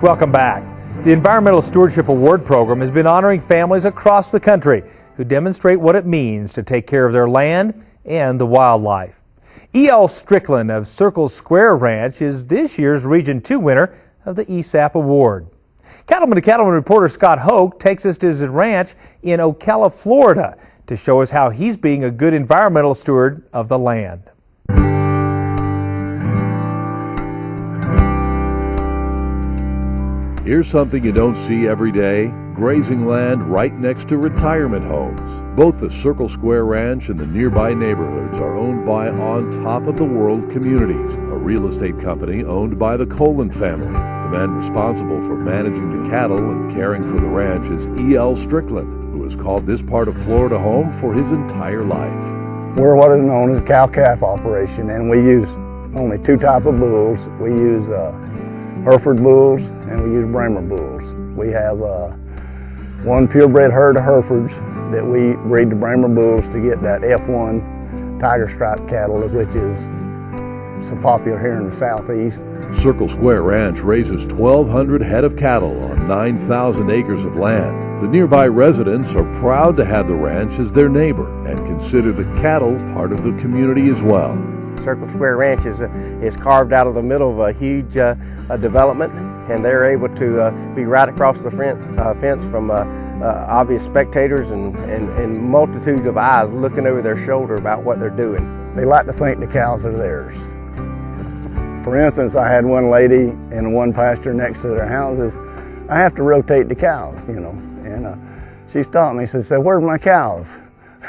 Welcome back. The Environmental Stewardship Award Program has been honoring families across the country who demonstrate what it means to take care of their land and the wildlife. E.L. Strickland of Circle Square Ranch is this year's Region II winner of the ESAP Award. Cattleman to Cattleman reporter Scott Hoke takes us to his ranch in Ocala, Florida, to show us how he's being a good environmental steward of the land. Here's something you don't see every day: grazing land right next to retirement homes. Both the Circle Square Ranch and the nearby neighborhoods are owned by On Top of the World Communities, a real estate company owned by the Cattlemen family. The man responsible for managing the cattle and caring for the ranch is E.L. Strickland, who has called this part of Florida home for his entire life. We're what is known as a cow-calf operation, and we use only two types of bulls. We use Hereford bulls and we use Bremer bulls. We have one purebred herd of Herefords that we breed the Bremer bulls to get that F1 tiger stripe cattle, which is so popular here in the southeast. Circle Square Ranch raises 1,200 head of cattle on 9,000 acres of land. The nearby residents are proud to have the ranch as their neighbor and consider the cattle part of the community as well. Circle Square Ranch is carved out of the middle of a huge development, and they're able to be right across the fence from obvious spectators and multitudes of eyes looking over their shoulder about what they're doing. They like to think the cows are theirs. For instance, I had one lady in one pasture next to their houses. I have to rotate the cows, and she stopped me and said, "Where's my cows?"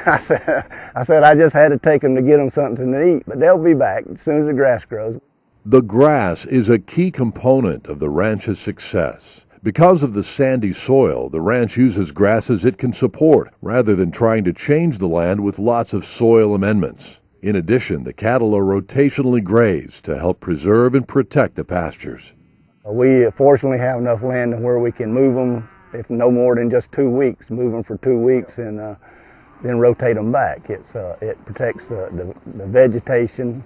I said, I just had to take them to get them something to eat, but they'll be back as soon as the grass grows. The grass is a key component of the ranch's success. Because of the sandy soil, the ranch uses grasses it can support, rather than trying to change the land with lots of soil amendments. In addition, the cattle are rotationally grazed to help preserve and protect the pastures. We fortunately have enough land where we can move them, if no more than just 2 weeks, move them for 2 weeks and then rotate them back. It protects the vegetation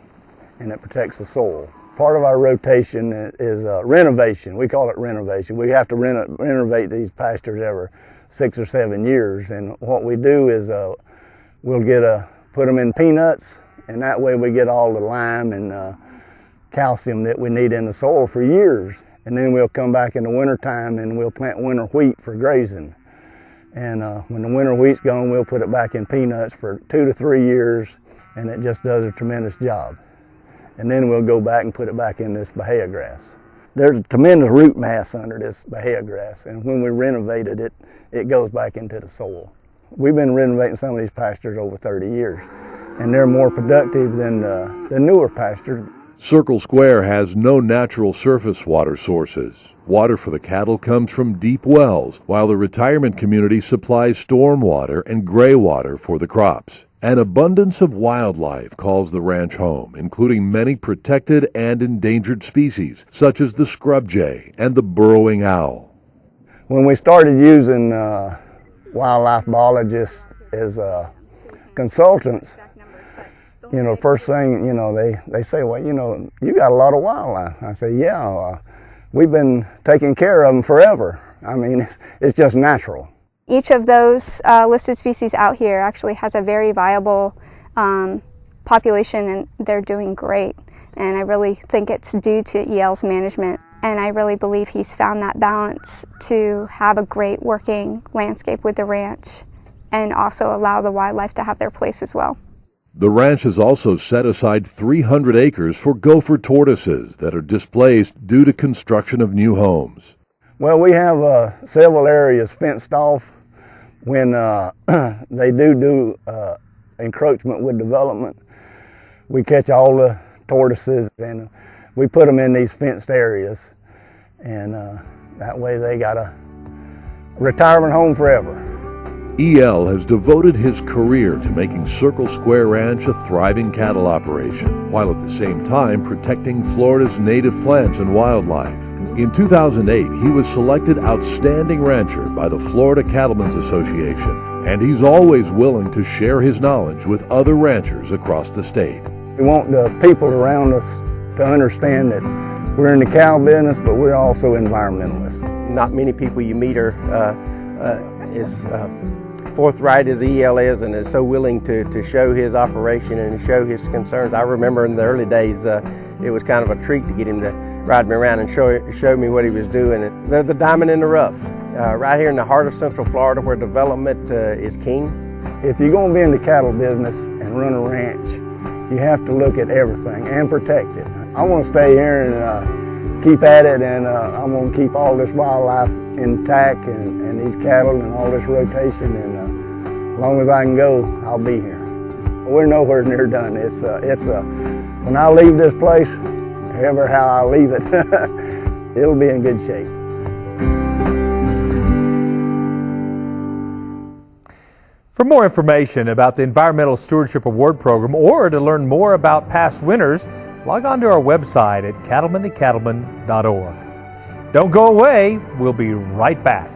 and it protects the soil. Part of our rotation is renovation. We call it renovation. We have to renovate these pastures every 6 or 7 years, and what we do is we'll put them in peanuts, and that way we get all the lime and calcium that we need in the soil for years. And then we'll come back in the wintertime and we'll plant winter wheat for grazing. And when the winter wheat's gone, we'll put it back in peanuts for 2 to 3 years, and it just does a tremendous job. And then we'll go back and put it back in this bahia grass. There's a tremendous root mass under this bahia grass, and when we renovated it, it goes back into the soil. We've been renovating some of these pastures over 30 years, and they're more productive than the newer pastures. Circle Square has no natural surface water sources. Water for the cattle comes from deep wells, while the retirement community supplies storm water and gray water for the crops. An abundance of wildlife calls the ranch home, including many protected and endangered species, such as the scrub jay and the burrowing owl. When we started using wildlife biologists as consultants, first thing, they say, well, you got a lot of wildlife. I say, yeah, we've been taking care of them forever. I mean, it's just natural. Each of those listed species out here actually has a very viable population, and they're doing great. And I really think it's due to EL's management. And I really believe he's found that balance to have a great working landscape with the ranch and also allow the wildlife to have their place as well. The ranch has also set aside 300 acres for gopher tortoises that are displaced due to construction of new homes. Well, we have several areas fenced off. When they do encroachment with development, we catch all the tortoises and we put them in these fenced areas, and that way they got a retirement home forever. E.L. has devoted his career to making Circle Square Ranch a thriving cattle operation, while at the same time protecting Florida's native plants and wildlife. In 2008, he was selected Outstanding Rancher by the Florida Cattlemen's Association, and he's always willing to share his knowledge with other ranchers across the state. We want the people around us to understand that We're in the cow business, but we're also environmentalists. Not many people you meet are as forthright as EL is, and is so willing to show his operation and show his concerns. I remember in the early days, it was kind of a treat to get him to ride me around and show me what he was doing. They're the diamond in the rough, right here in the heart of Central Florida, where development is king. If you're going to be in the cattle business and run a ranch, you have to look at everything and protect it. I want to stay here and keep at it, and I'm going to keep all this wildlife intact and these cattle and all this rotation, and as long as I can go, I'll be here. We're nowhere near done. When I leave this place, however how I leave it, it'll be in good shape. For more information about the Environmental Stewardship Award Program or to learn more about past winners, log on to our website at cattlemenandcattlemen.org. Don't go away, we'll be right back.